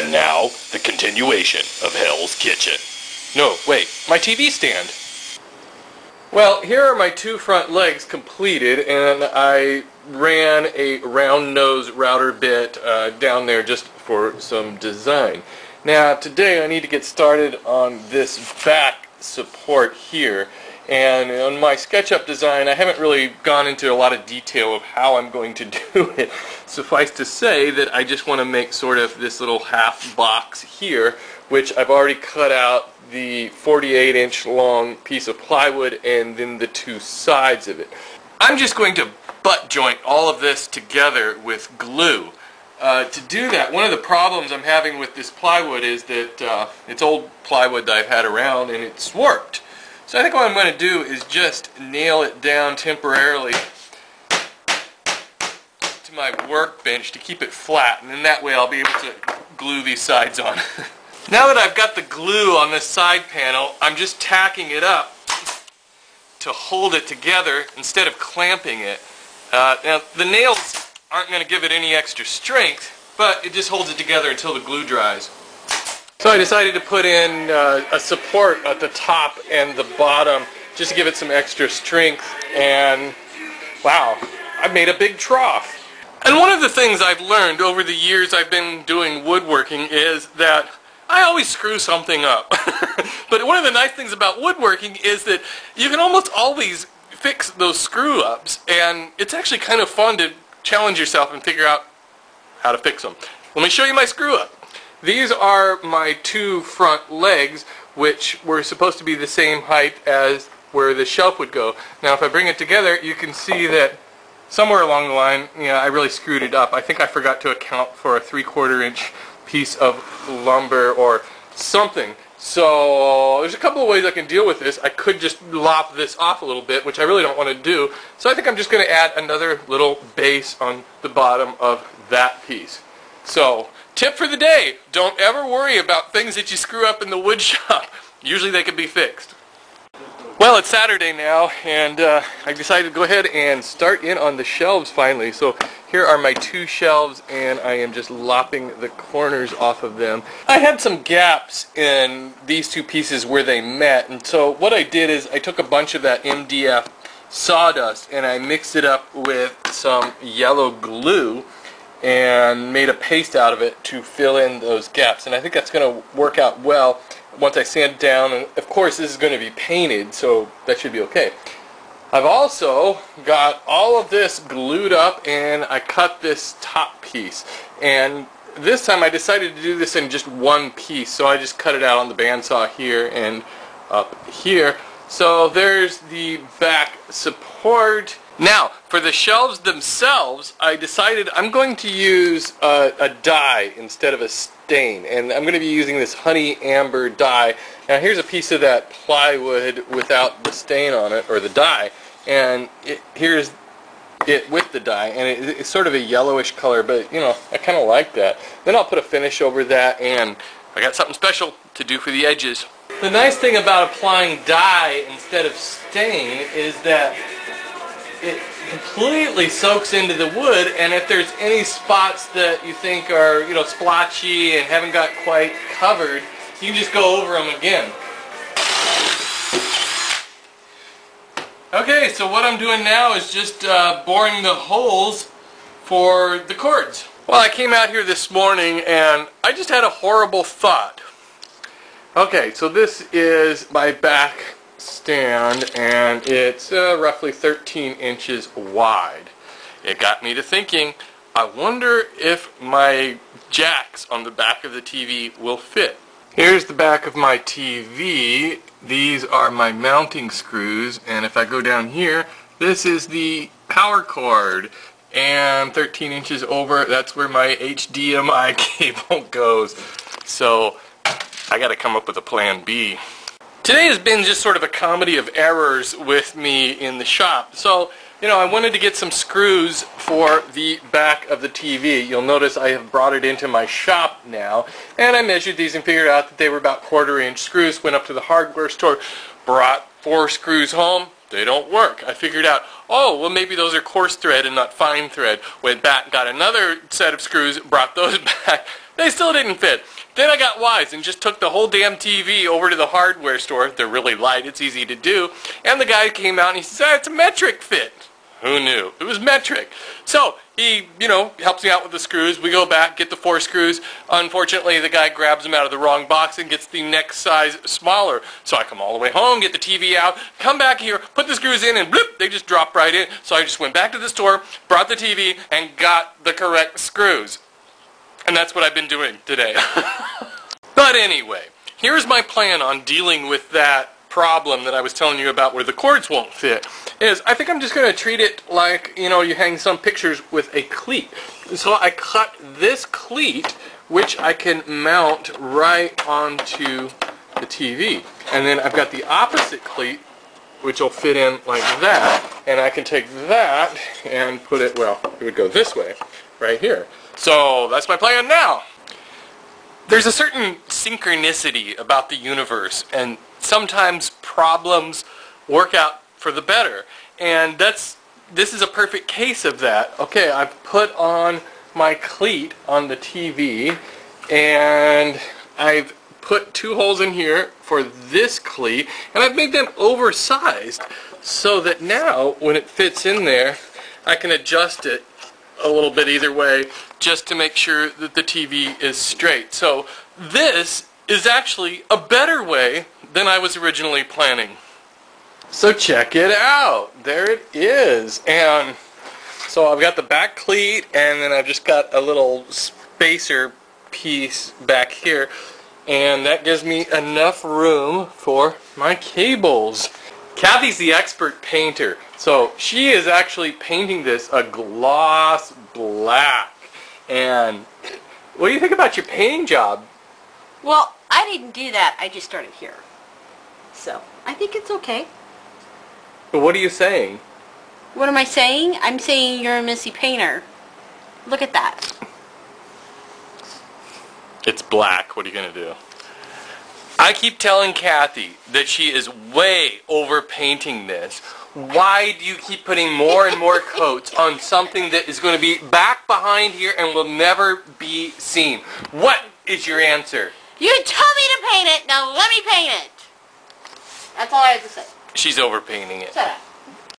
And now, the continuation of Hell's Kitchen. No, wait, my TV stand. Well, here are my two front legs completed, and I ran a round nose router bit down there just for some design. Now, today I need to get started on this back support here. And on my SketchUp design, I haven't really gone into a lot of detail of how I'm going to do it. Suffice to say that I just want to make sort of this little half box here, which I've already cut out the 48-inch long piece of plywood and then the two sides of it. I'm just going to butt joint all of this together with glue. To do that, one of the problems I'm having with this plywood is that it's old plywood that I've had around and it's warped. So I think what I'm going to do is just nail it down temporarily to my workbench to keep it flat, and then that way I'll be able to glue these sides on. Now that I've got the glue on this side panel, I'm just tacking it up to hold it together instead of clamping it. Now the nails aren't going to give it any extra strength, but it just holds it together until the glue dries. So I decided to put in a support at the top and the bottom just to give it some extra strength, and wow, I made a big trough. And one of the things I've learned over the years I've been doing woodworking is that I always screw something up. But one of the nice things about woodworking is that you can almost always fix those screw-ups, and it's actually kind of fun to challenge yourself and figure out how to fix them. Let me show you my screw-up. These are my two front legs, which were supposed to be the same height as where the shelf would go. Now if I bring it together, you can see that somewhere along the line, I really screwed it up. I think I forgot to account for a 3/4 inch piece of lumber or something. So there's a couple of ways I can deal with this. I could just lop this off a little bit, which I really don't want to do. So I think I'm just going to add another little base on the bottom of that piece. So, tip for the day, don't ever worry about things that you screw up in the wood shop. Usually they can be fixed. Well, it's Saturday now, and I decided to go ahead and start in on the shelves finally. So here are my two shelves, and I am just lopping the corners off of them. I had some gaps in these two pieces where they met, and so what I did is I took a bunch of that MDF sawdust and I mixed it up with some yellow glue and made a paste out of it to fill in those gaps, and I think that's going to work out well once I sand it down. And of course this is going to be painted, so that should be okay. I've also got all of this glued up, and I cut this top piece, and this time I decided to do this in just one piece, so I just cut it out on the bandsaw here and up here. So there's the back support. Now, for the shelves themselves, I decided I'm going to use a dye instead of a stain, and I'm going to be using this honey amber dye. Now here's a piece of that plywood without the stain on it, or the dye, and here's it with the dye, and it's sort of a yellowish color, but I kind of like that. Then I'll put a finish over that, and I got something special to do for the edges. The nice thing about applying dye instead of stain is that it completely soaks into the wood, and if there's any spots that you think are, splotchy and haven't got quite covered, you can just go over them again. Okay, so what I'm doing now is just boring the holes for the cords. Well, I came out here this morning and I just had a horrible thought. Okay, so this is my back stand, and it's roughly 13 inches wide. It got me to thinking, I wonder if my jacks on the back of the TV will fit. Here's the back of my TV. These are my mounting screws, and if I go down here, this is the power cord, and 13 inches over, that's where my HDMI cable goes. So I gotta come up with a plan B. Today has been just sort of a comedy of errors with me in the shop. So, I wanted to get some screws for the back of the TV. You'll notice I have brought it into my shop now, and I measured these and figured out that they were about 1/4 inch screws. Went up to the hardware store, brought 4 screws home. They don't work. I figured out, oh, well maybe those are coarse thread and not fine thread. Went back, got another set of screws, brought those back. They still didn't fit. Then I got wise and just took the whole damn TV over to the hardware store. They're really light, it's easy to do. And the guy came out and he said, it's a metric fit. Who knew? It was metric. So he, helps me out with the screws. We go back, get the 4 screws. Unfortunately, the guy grabs them out of the wrong box and gets the next size smaller. So I come all the way home, get the TV out, come back here, put the screws in, and bloop, they just drop right in. So I just went back to the store, brought the TV, and got the correct screws. And that's what I've been doing today. But anyway, here's my plan on dealing with that problem that I was telling you about where the cords won't fit. I think I'm just going to treat it like, you hang some pictures with a cleat. So I cut this cleat, which I can mount right onto the TV. And then I've got the opposite cleat, which will fit in like that. And I can take that and put it, well, it would go this way, right here. So that's my plan now. There's a certain synchronicity about the universe, and sometimes problems work out for the better. And this is a perfect case of that. Okay, I've put on my cleat on the TV, and I've put 2 holes in here for this cleat, and I've made them oversized so that now when it fits in there, I can adjust it a little bit either way just to make sure that the TV is straight. So this is actually a better way than I was originally planning. So check it out. There it is. And so I've got the back cleat, and then I've just got a little spacer piece back here, and that gives me enough room for my cables. Kathy's the expert painter, so she is actually painting this a gloss black. And what do you think about your painting job? Well, I didn't do that. I just started here. So, I think it's okay. What are you saying? What am I saying? I'm saying you're a messy painter. Look at that. It's black. What are you going to do? I keep telling Kathy that she is way over painting this. Why do you keep putting more and more coats on something that is going to be back behind here and will never be seen? What is your answer? You told me to paint it. Now let me paint it. That's all I have to say. She's over painting it. Shut up.